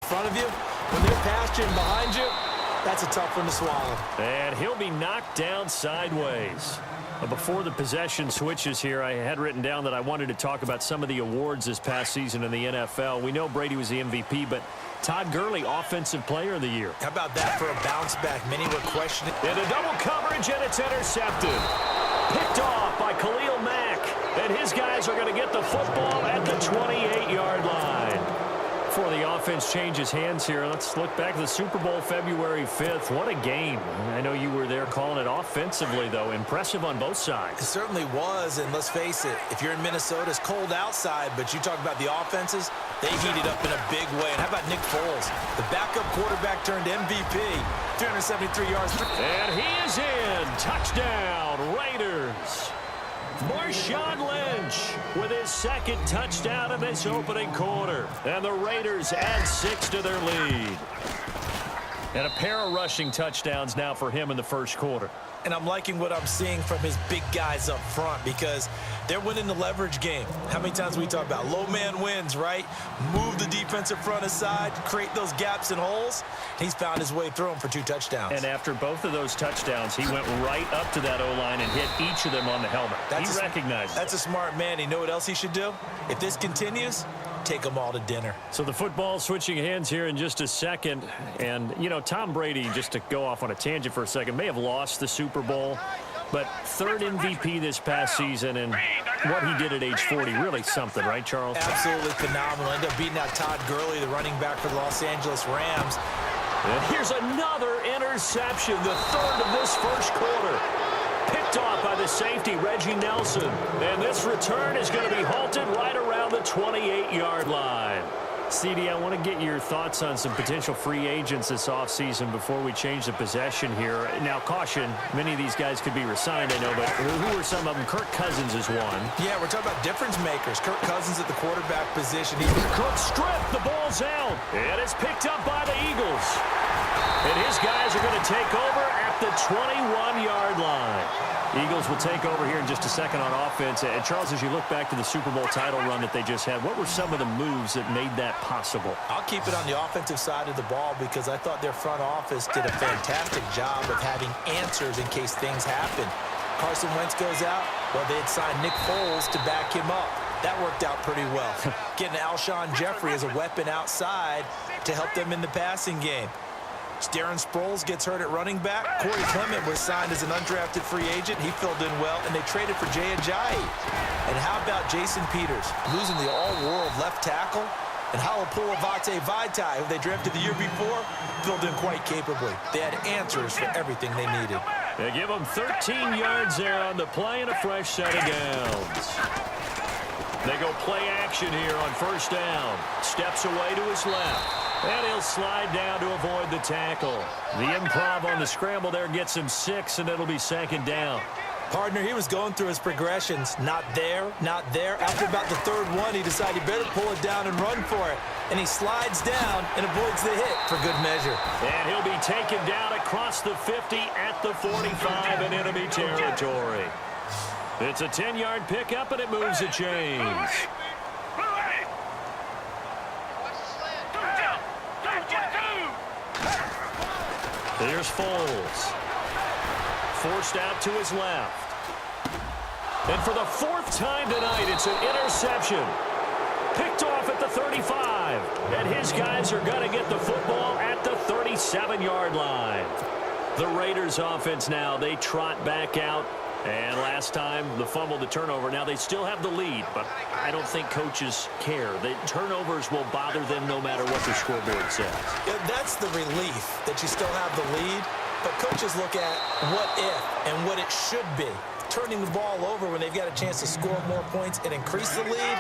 front of you, when they're pasturing behind you, that's a tough one to swallow. And he'll be knocked down sideways. But before the possession switches here, I had written down that I wanted to talk about some of the awards this past season in the NFL. We know Brady was the MVP, but Todd Gurley, Offensive Player of the Year. How about that for a bounce back? Many were questioning. And a double coverage, and it's intercepted. Picked off by Khalil Mack. And his guys are going to get the football at the 28-yard line. Before the offense changes hands here, let's look back to the Super Bowl February 5th. What a game. I know you were there calling it offensively, though. Impressive on both sides. It certainly was, and let's face it, if you're in Minnesota, it's cold outside, but you talk about the offenses, they heated up in a big way. And how about Nick Foles, the backup quarterback turned MVP, 373 yards. And he is in. Touchdown, Raiders. Marshawn Lynch with his second touchdown in this opening quarter. And the Raiders add 6 to their lead. And a pair of rushing touchdowns now for him in the first quarter. And I'm liking what I'm seeing from his big guys up front because they're winning the leverage game. How many times we talk about low man wins, right? Move the defensive front aside, create those gaps and holes. He's found his way through them for 2 touchdowns. And after both of those touchdowns, he went right up to that O-line and hit each of them on the helmet. He recognized it. That's a smart man. You know what else he should do? If this continues, take them all to dinner. So the football switching hands here in just a second. And, you know, Tom Brady, just to go off on a tangent for a second, may have lost the Super Bowl, but third MVP this past season, and what he did at age 40, really something, right, Charles? Absolutely phenomenal. Ended up beating out Todd Gurley, the running back for the Los Angeles Rams. And here's another interception, the third of this first quarter. Picked off by the safety, Reggie Nelson. And this return is going to be halted right around the 28-yard line. CD, I want to get your thoughts on some potential free agents this offseason before we change the possession here. Now, caution, many of these guys could be resigned, I know, but who are some of them? Kirk Cousins is one. Yeah, we're talking about difference makers. Kirk Cousins at the quarterback position. Cook stripped, the ball's out, and it's picked up by the Eagles. And his guys are going to take over at the 21-yard line. Eagles will take over here in just a second on offense. And, Charles, as you look back to the Super Bowl title run that they just had, what were some of the moves that made that possible? I'll keep it on the offensive side of the ball because I thought their front office did a fantastic job of having answers in case things happen. Carson Wentz goes out. Well, they had signed Nick Foles to back him up. That worked out pretty well. Getting Alshon Jeffrey as a weapon outside to help them in the passing game. Darren Sproles gets hurt at running back. Corey Clement was signed as an undrafted free agent. He filled in well, and they traded for Jay Ajayi. And how about Jason Peters, losing the all-world left tackle? And Halapoulivaati Vaitai, who they drafted the year before, filled in quite capably. They had answers for everything they needed. They give them 13 yards there on the play and a fresh set of downs. They go play action here on first down. Steps away to his left. And he'll slide down to avoid the tackle. The improv on the scramble there gets him 6, and it'll be second down. Partner, he was going through his progressions. Not there, not there. After about the third one, he decided he better pull it down and run for it. And he slides down and avoids the hit for good measure. And he'll be taken down across the 50 at the 45 in enemy territory. It's a 10-yard pickup, and it moves the chains. Here's Foles. Forced out to his left. And for the 4th time tonight, it's an interception. Picked off at the 35. And his guys are going to get the football at the 37-yard line. The Raiders offense now, they trot back out. And last time, the fumble, the turnover. Now, they still have the lead, but I don't think coaches care. The turnovers will bother them no matter what the scoreboard says. Yeah, that's the relief that you still have the lead. But coaches look at what if and what it should be. Turning the ball over when they've got a chance to score more points and increase the lead,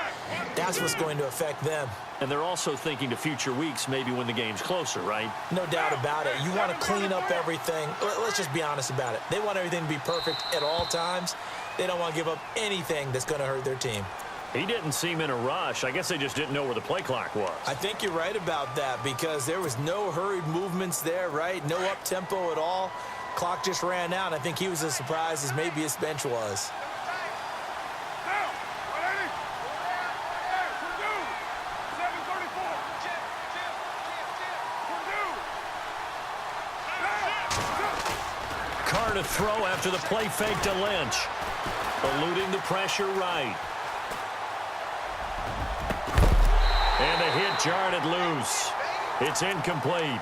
that's what's going to affect them. And they're also thinking to future weeks, maybe when the game's closer, right? No doubt about it. You want to clean up everything. Let's just be honest about it. They want everything to be perfect at all times. They don't want to give up anything that's going to hurt their team. He didn't seem in a rush. I guess they just didn't know where the play clock was. I think you're right about that because there was no hurried movements there, right? No up-tempo at all. Clock just ran out. I think he was as surprised as maybe his bench was. Carr to throw after the play fake to Lynch. Eluding the pressure right. And the hit jarred it loose. It's incomplete.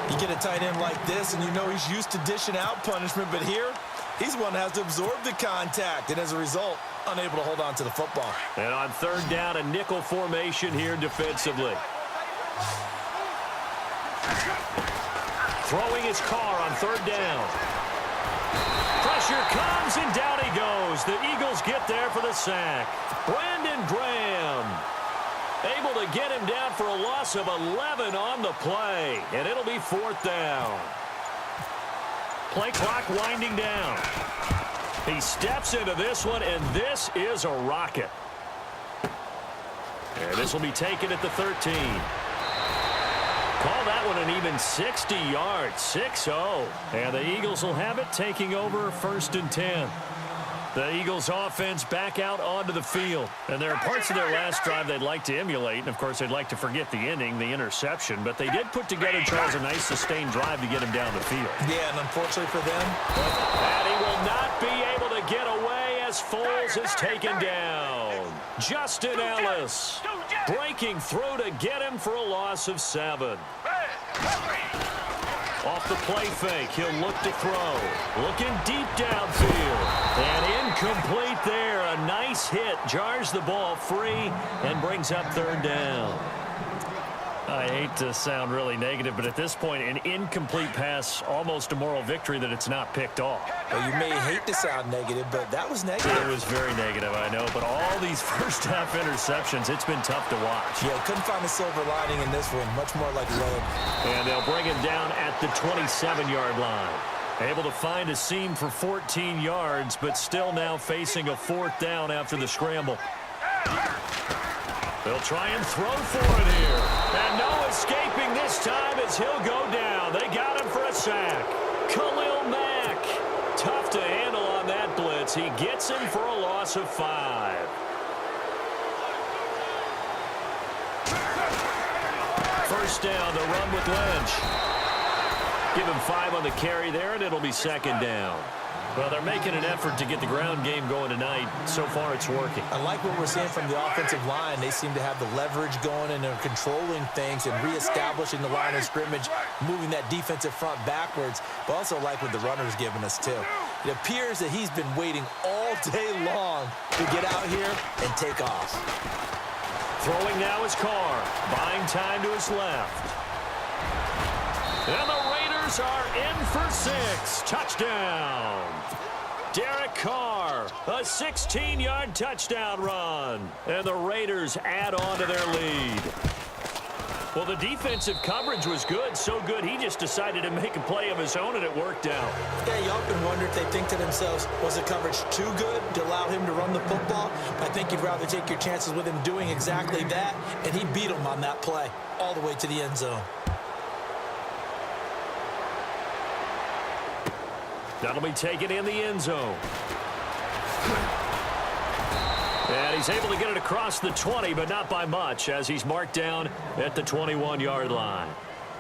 You get a tight end like this, and you know he's used to dishing out punishment, but here, he's one that has to absorb the contact, and as a result, unable to hold on to the football. And on third down, a nickel formation here defensively. Throwing his Carr on third down. Pressure comes, and down he goes. The Eagles get there for the sack. Brandon Graham able to get him down for a loss of 11 on the play, and it'll be fourth down. Play clock winding down. He steps into this one, and this is a rocket. And this will be taken at the 13. Call that one an even 60 yards, 6-0. And the Eagles will have it, taking over first and 10. The Eagles offense back out onto the field. And there are parts of their last drive they'd like to emulate. And, of course, they'd like to forget the ending, the interception. But they did put together, Charles, a nice sustained drive to get him down the field. Yeah, and unfortunately for them. And he will not be able to get away as Foles is taken down. Justin Ellis breaking through to get him for a loss of 7. Off the play fake, he'll look to throw. Looking deep downfield. And incomplete there. A nice hit. Jars the ball free and brings up third down. I hate to sound really negative, but at this point, an incomplete pass, almost a moral victory that it's not picked off. Well, you may hate to sound negative, but that was negative. It was very negative, I know. But all these first-half interceptions, it's been tough to watch. Yeah, couldn't find a silver lining in this one. Much more like lead. And they'll bring him down at the 27-yard line. Able to find a seam for 14 yards, but still now facing a fourth down after the scramble. They'll try and throw for it here. And no escaping this time as he'll go down. They got him for a sack. Khalil Mack. Tough to handle on that blitz. He gets him for a loss of 5. First down, the run with Lynch. Give him 5 on the carry there, and it'll be second down. Well, they're making an effort to get the ground game going tonight. So far, it's working. I like what we're seeing from the offensive line. They seem to have the leverage going, and they're controlling things and reestablishing the line of scrimmage, moving that defensive front backwards, but also like what the runner's giving us, too. It appears that he's been waiting all day long to get out here and take off. Throwing now is Carr. Buying time to his left. And the Raiders are in for 6. Touchdown. Derek Carr, a 16-yard touchdown run. And the Raiders add on to their lead. Well, the defensive coverage was good, so good he just decided to make a play of his own, and it worked out. Yeah, you often wonder if they think to themselves, was the coverage too good to allow him to run the football? I think you'd rather take your chances with him doing exactly that, and he beat him on that play all the way to the end zone. That'll be taken in the end zone. And he's able to get it across the 20, but not by much, as he's marked down at the 21-yard line.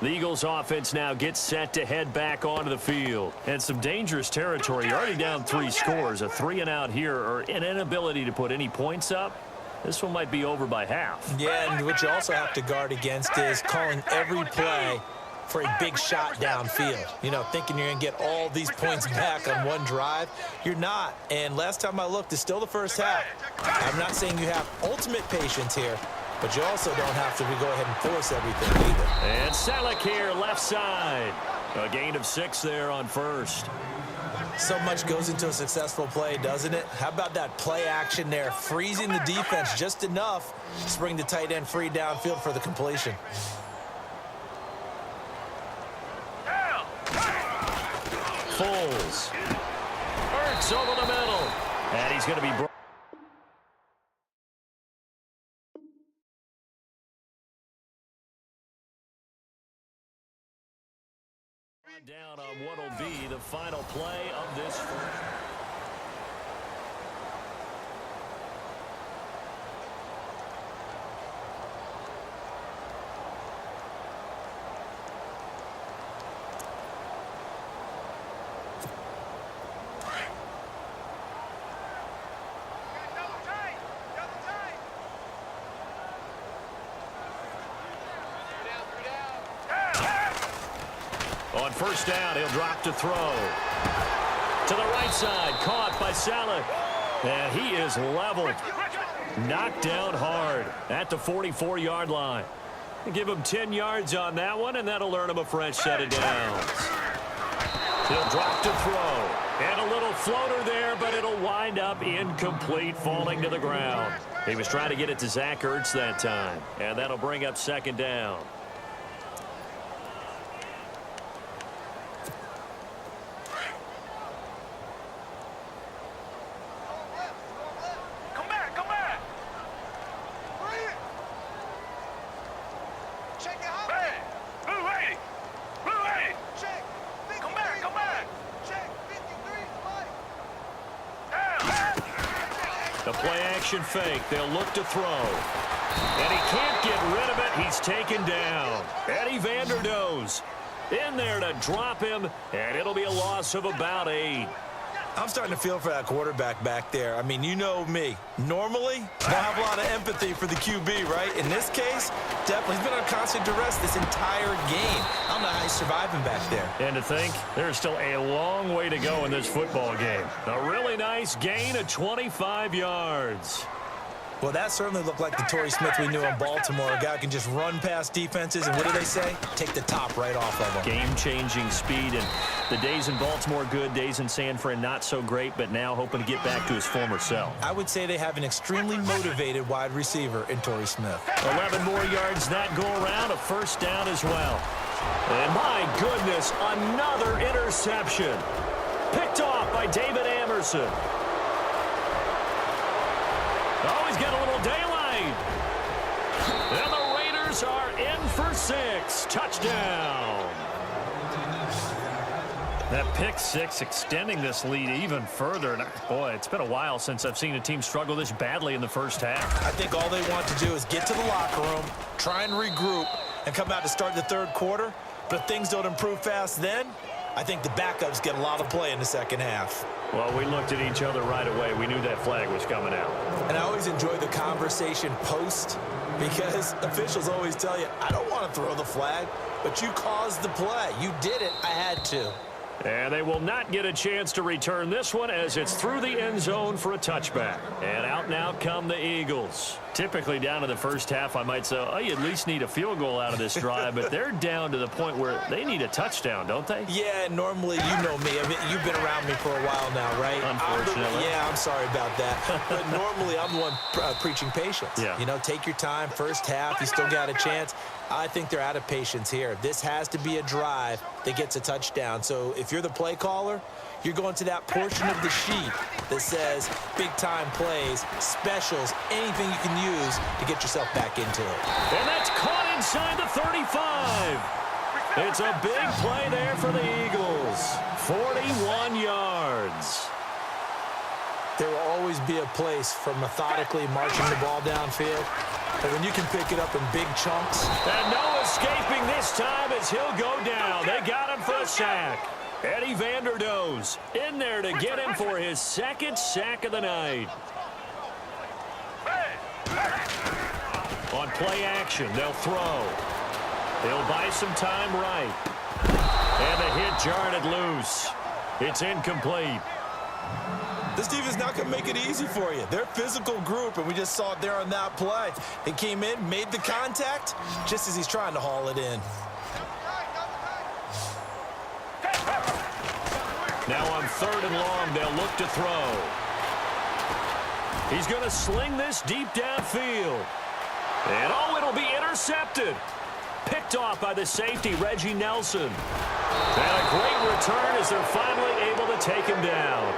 The Eagles offense now gets set to head back onto the field. And some dangerous territory. You're already down 3 scores. A 3-and-out here, or an inability to put any points up. This one might be over by half. Yeah, and what you also have to guard against is calling every play for a big shot downfield. You know, thinking you're going to get all these points back on one drive. You're not. And last time I looked, it's still the first half. I'm not saying you have ultimate patience here, but you also don't have to go ahead and force everything either. And Selleck here, left side. A gain of 6 there on first. So much goes into a successful play, doesn't it? How about that play action there? Freezing the defense just enough to bring the tight end free downfield for the completion. Foles. Hurts over the middle. And he's going to be brought down on what will be the final play of this first. On first down, he'll drop to throw. To the right side, caught by Saleh. And he is leveled. Knocked down hard at the 44-yard line. Give him 10 yards on that one, and that'll earn him a fresh set of downs. He'll drop to throw. And a little floater there, but it'll wind up incomplete, falling to the ground. He was trying to get it to Zach Ertz that time, and that'll bring up second down. The play-action fake. They'll look to throw. And he can't get rid of it. He's taken down. Eddie Vanderdoes in there to drop him, and it'll be a loss of about 8. I'm starting to feel for that quarterback back there. I mean, you know me. Normally, I have a lot of empathy for the QB, right? In this case, definitely he's been on constant duress this entire game. I don't know how he's surviving back there. And to think, there's still a long way to go in this football game. A really nice gain of 25 yards. Well, that certainly looked like the Torrey Smith we knew in Baltimore. A guy who can just run past defenses, and what do they say? Take the top right off of him. Game-changing speed, and the days in Baltimore good, days in San Fran not so great, but now hoping to get back to his former self. I would say they have an extremely motivated wide receiver in Torrey Smith. 11 more yards that go around, a first down as well. And my goodness, another interception. Picked off by David Amerson. Oh, he's got a little daylight. And the Raiders are in for 6. Touchdown. That pick 6 extending this lead even further. And boy, it's been a while since I've seen a team struggle this badly in the first half. I think all they want to do is get to the locker room, try and regroup, and come out to start the third quarter. But if things don't improve fast then, I think the backups get a lot of play in the second half. Well, we looked at each other right away. We knew that flag was coming out. And I always enjoy the conversation post because officials always tell you, I don't want to throw the flag, but you caused the play. You did it. I had to. And they will not get a chance to return this one as it's through the end zone for a touchback. And out now come the Eagles. Typically down in the first half, I might say, oh, you at least need a field goal out of this drive, but they're down to the point where they need a touchdown, don't they? Yeah, normally, you know me. I mean, you've been around me for a while now, right? Unfortunately. I'm sorry about that. But normally, I'm the one preaching patience. Yeah. You know, take your time. First half, you still got a chance. I think they're out of patience here. This has to be a drive that gets a touchdown. So if you're the play caller, you're going to that portion of the sheet that says big-time plays, specials, anything you can use to get yourself back into it. And that's caught inside the 35. It's a big play there for the Eagles. 41 yards. There will always be a place for methodically marching the ball downfield. But when you can pick it up in big chunks. And no escaping this time as he'll go down. They got him for a sack. Eddie Vanderdoes in there to get him for his second sack of the night. On play action, they'll throw. They'll buy some time right. And the hit jarred it loose. It's incomplete. This defense is not going to make it easy for you. They're a physical group, and we just saw it there on that play. He came in, made the contact, just as he's trying to haul it in. Now on 3rd and long, they'll look to throw. He's going to sling this deep downfield. And, oh, it'll be intercepted. Picked off by the safety, Reggie Nelson. And a great return as they're finally able to take him down.